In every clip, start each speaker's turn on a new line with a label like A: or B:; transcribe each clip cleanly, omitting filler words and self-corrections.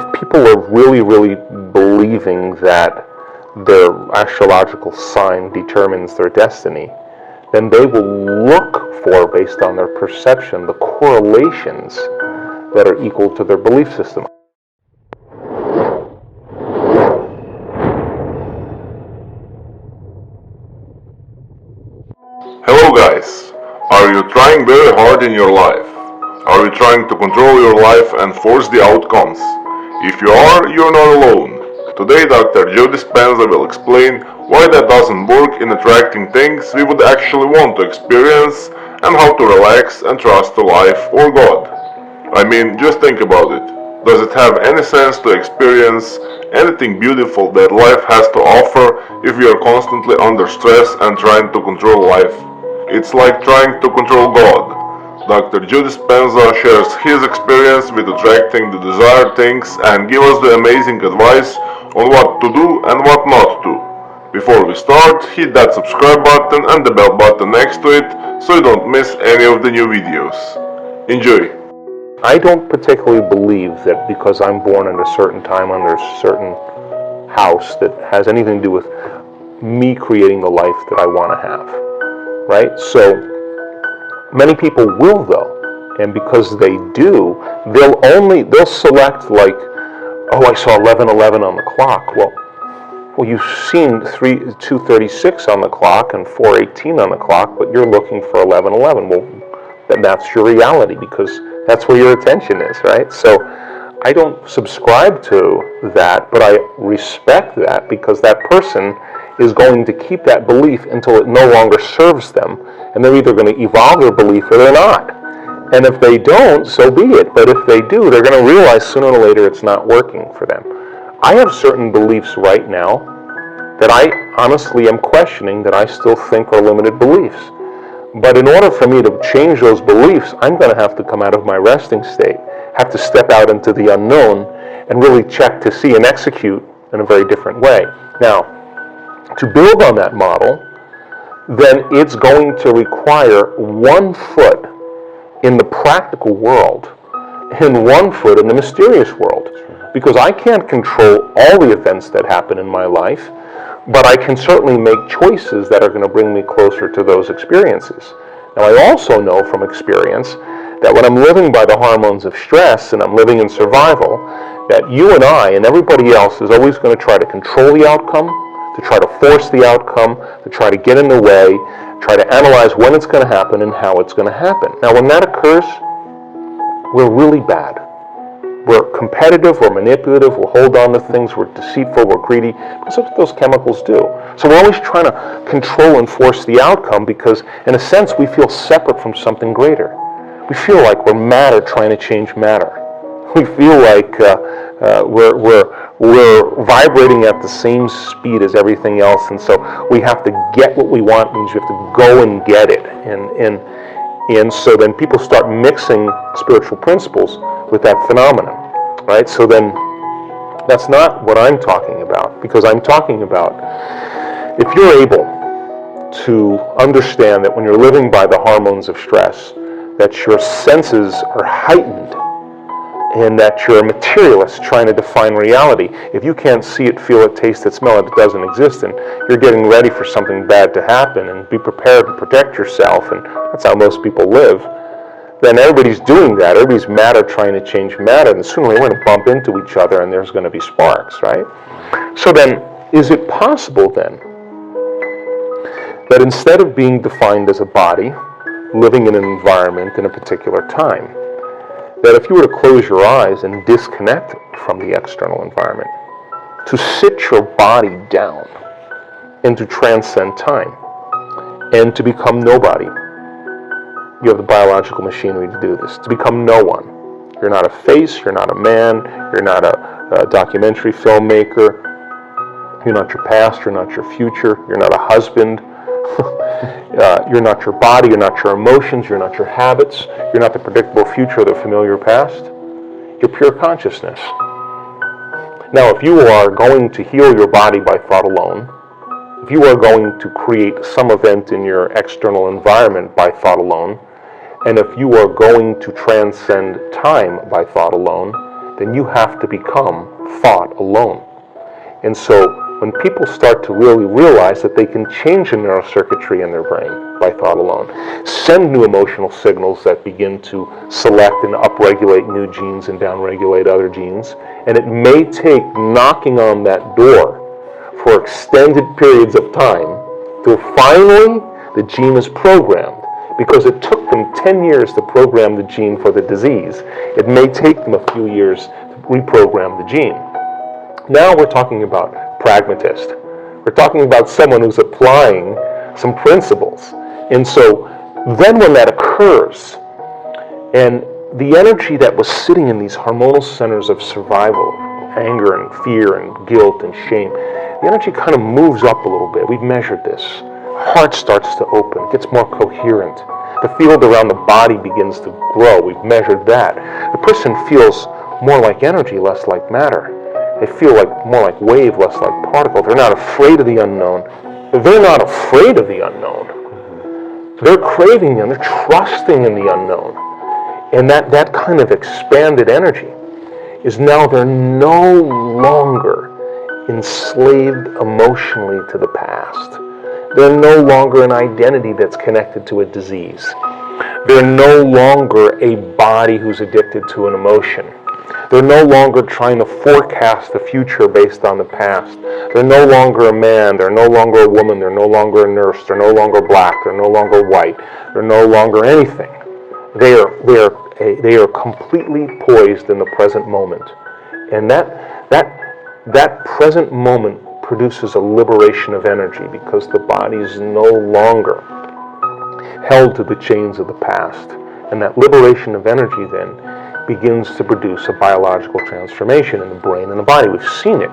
A: if people are really, really believing that their astrological sign determines their destiny, then they will look for, based on their perception, the correlations that are equal to their belief system.
B: Hello guys, are you trying very hard in your life? Are you trying to control your life and force the outcomes? If you are, you're not alone. Today Dr. Joe Dispenza will explain why that doesn't work in attracting things we would actually want to experience, and how to relax and trust to life or God. I mean, just think about it. Does it have any sense to experience anything beautiful that life has to offer if we are constantly under stress and trying to control life? It's like trying to control God. Dr. Joe Dispenza shares his experience with attracting the desired things and gives us the amazing advice on what to do and what not to. Before we start, hit that subscribe button and the bell button next to it so you don't miss any of the new videos. Enjoy!
A: I don't particularly believe that because I'm born at a certain time under a certain house that has anything to do with me creating the life that I want to have, right? So many people will, though, and because they do, they'll select, like, oh, I saw 11:11 on the clock. Well, you've seen 2:36 on the clock and 4:18 on the clock, but you're looking for 11:11. Well, then that's your reality, because that's where your attention is, right? So I don't subscribe to that, but I respect that, because that person is going to keep that belief until it no longer serves them, and they're either going to evolve their belief or they're not. And if they don't, so be it. But if they do, they're going to realize sooner or later it's not working for them. I have certain beliefs right now that I honestly am questioning, that I still think are limited beliefs. But in order for me to change those beliefs, I'm going to have to come out of my resting state, have to step out into the unknown, and really check to see and execute in a very different way. Now, to build on that model, then it's going to require 1 foot in the practical world and 1 foot in the mysterious world. Because I can't control all the events that happen in my life, but I can certainly make choices that are going to bring me closer to those experiences. Now, I also know from experience that when I'm living by the hormones of stress and I'm living in survival, that you and I and everybody else is always going to try to control the outcome, to try to force the outcome, to try to get in the way, try to analyze when it's going to happen and how it's going to happen. Now, when that occurs, we're really bad. We're competitive, we're manipulative, we'll hold on to things, we're deceitful, we're greedy, because that's what those chemicals do. So we're always trying to control and force the outcome, because in a sense we feel separate from something greater. We feel like we're matter trying to change matter. We feel like we're vibrating at the same speed as everything else, and so we have to get what we want. Means you have to go and get it, and so then people start mixing spiritual principles with that phenomenon, right? So then that's not what I'm talking about, because I'm talking about if you're able to understand that when you're living by the hormones of stress, that your senses are heightened, and that you're a materialist trying to define reality. If you can't see it, feel it, taste it, smell it, it doesn't exist, and you're getting ready for something bad to happen, and be prepared to protect yourself, and that's how most people live, then everybody's doing that. Everybody's matter trying to change matter, and sooner or later we're going to bump into each other, and there's going to be sparks, right? So then, is it possible then that instead of being defined as a body, living in an environment in a particular time, that if you were to close your eyes and disconnect from the external environment, to sit your body down and to transcend time and to become nobody, you have the biological machinery to do this, to become no one. You're not a face, you're not a man, you're not a documentary filmmaker, you're not your past, you're not your future, you're not a husband, you're not your body, you're not your emotions, you're not your habits, you're not the predictable future or the familiar past. You're pure consciousness. Now, if you are going to heal your body by thought alone, if you are going to create some event in your external environment by thought alone, and if you are going to transcend time by thought alone, then you have to become thought alone. And so when people start to really realize that they can change the neurocircuitry in their brain by thought alone, send new emotional signals that begin to select and upregulate new genes and downregulate other genes, and it may take knocking on that door for extended periods of time till finally the gene is programmed. Because it took them 10 years to program the gene for the disease, it may take them a few years to reprogram the gene. Now we're talking about pragmatist. We're talking about someone who's applying some principles. And so then when that occurs, and the energy that was sitting in these hormonal centers of survival, anger and fear and guilt and shame, the energy kind of moves up a little bit. We've measured this. Heart starts to open, gets more coherent. The field around the body begins to grow. We've measured that. The person feels more like energy, less like matter. They feel more like wave, less like particle. They're not afraid of the unknown. They're not afraid of the unknown. They're craving and they're trusting in the unknown. And that kind of expanded energy is now they're no longer enslaved emotionally to the past. They're no longer an identity that's connected to a disease. They're no longer a body who's addicted to an emotion. They're no longer trying to forecast the future based on the past. They're no longer a man. They're no longer a woman. They're no longer a nurse. They're no longer black. They're no longer white. They're no longer anything. They are completely poised in the present moment. And that present moment produces a liberation of energy because the body is no longer held to the chains of the past. And that liberation of energy then begins to produce a biological transformation in the brain and the body. We've seen it.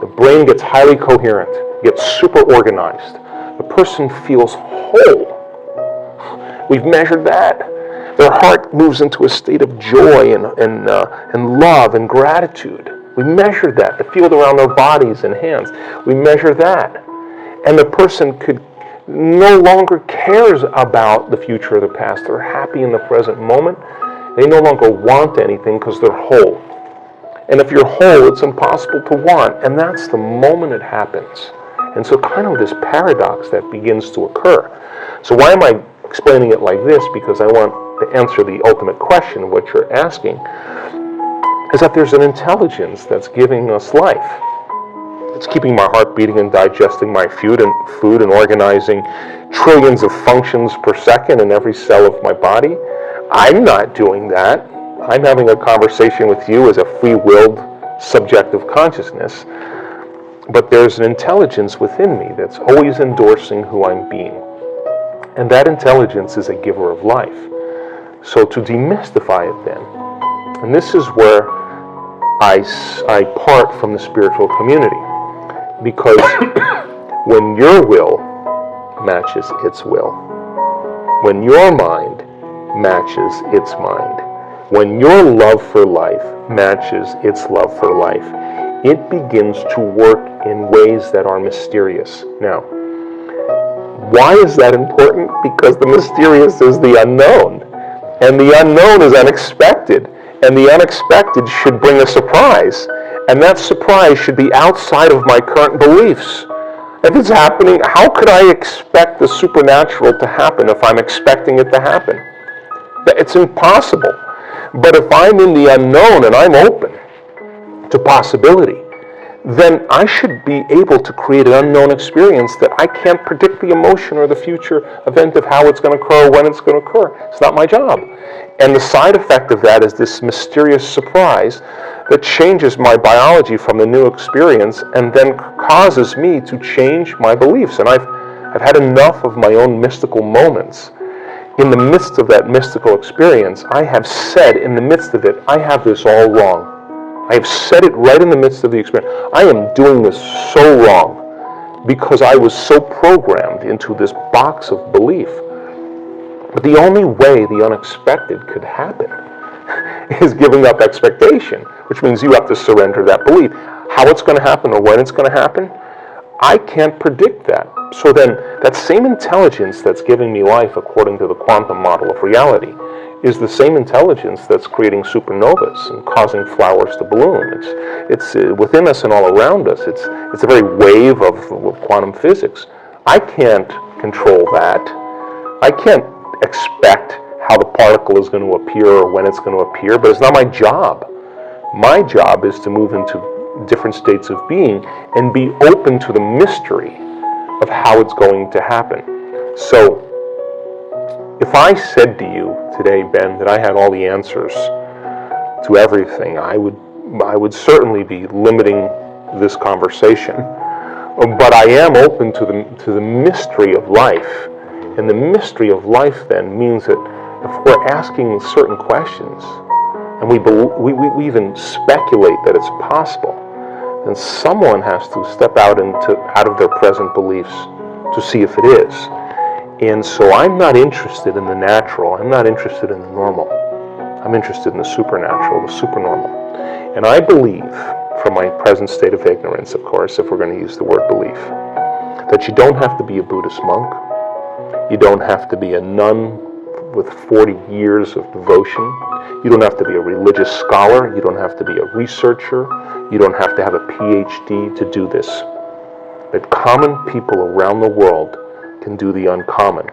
A: The brain gets highly coherent, gets super organized. The person feels whole. We've measured that. Their heart moves into a state of joy and love and gratitude. We measured that. The field around their bodies and hands. We measure that. And the person no longer cares about the future or the past. They're happy in the present moment. They no longer want anything because they're whole. And if you're whole, it's impossible to want. And that's the moment it happens. And so kind of this paradox that begins to occur. So why am I explaining it like this? Because I want to answer the ultimate question of what you're asking, is that there's an intelligence that's giving us life. It's keeping my heart beating and digesting my food and organizing trillions of functions per second in every cell of my body. I'm not doing that. I'm having a conversation with you as a free-willed subjective consciousness. But there's an intelligence within me that's always endorsing who I'm being. And that intelligence is a giver of life. So to demystify it then, and this is where I part from the spiritual community, because when your will matches its will, when your mind matches its mind, when your love for life matches its love for life, it begins to work in ways that are mysterious. Now, why is that important? Because the mysterious is the unknown, and the unknown is unexpected. And the unexpected should bring a surprise. And that surprise should be outside of my current beliefs. If it's happening, how could I expect the supernatural to happen if I'm expecting it to happen? It's impossible. But if I'm in the unknown and I'm open to possibility, then I should be able to create an unknown experience that I can't predict the emotion or the future event of how it's going to occur or when it's going to occur. It's not my job. And the side effect of that is this mysterious surprise that changes my biology from the new experience and then causes me to change my beliefs. And I've had enough of my own mystical moments. In the midst of that mystical experience, I have said in the midst of it, I have this all wrong. I have said it right in the midst of the experience. I am doing this so wrong because I was so programmed into this box of belief. But the only way the unexpected could happen is giving up expectation, which means you have to surrender that belief. How it's going to happen or when it's going to happen, I can't predict that. So then that same intelligence that's giving me life according to the quantum model of reality is the same intelligence that's creating supernovas and causing flowers to bloom. It's within us and all around us. It's a very wave of quantum physics. I can't control that. I can't expect how the particle is going to appear or when it's going to appear, but it's not my job. My job is to move into different states of being and be open to the mystery of how it's going to happen. So, if I said to you today, Ben, that I had all the answers to everything, I would certainly be limiting this conversation. But I am open to the mystery of life. And the mystery of life then means that if we're asking certain questions, and we even speculate that it's possible, then someone has to step out of their present beliefs to see if it is. And so I'm not interested in the natural. I'm not interested in the normal. I'm interested in the supernatural, the supernormal. And I believe, from my present state of ignorance, of course, if we're going to use the word belief, that you don't have to be a Buddhist monk. You don't have to be a nun with 40 years of devotion. You don't have to be a religious scholar. You don't have to be a researcher. You don't have to have a PhD to do this. That common people around the world can do the uncommon.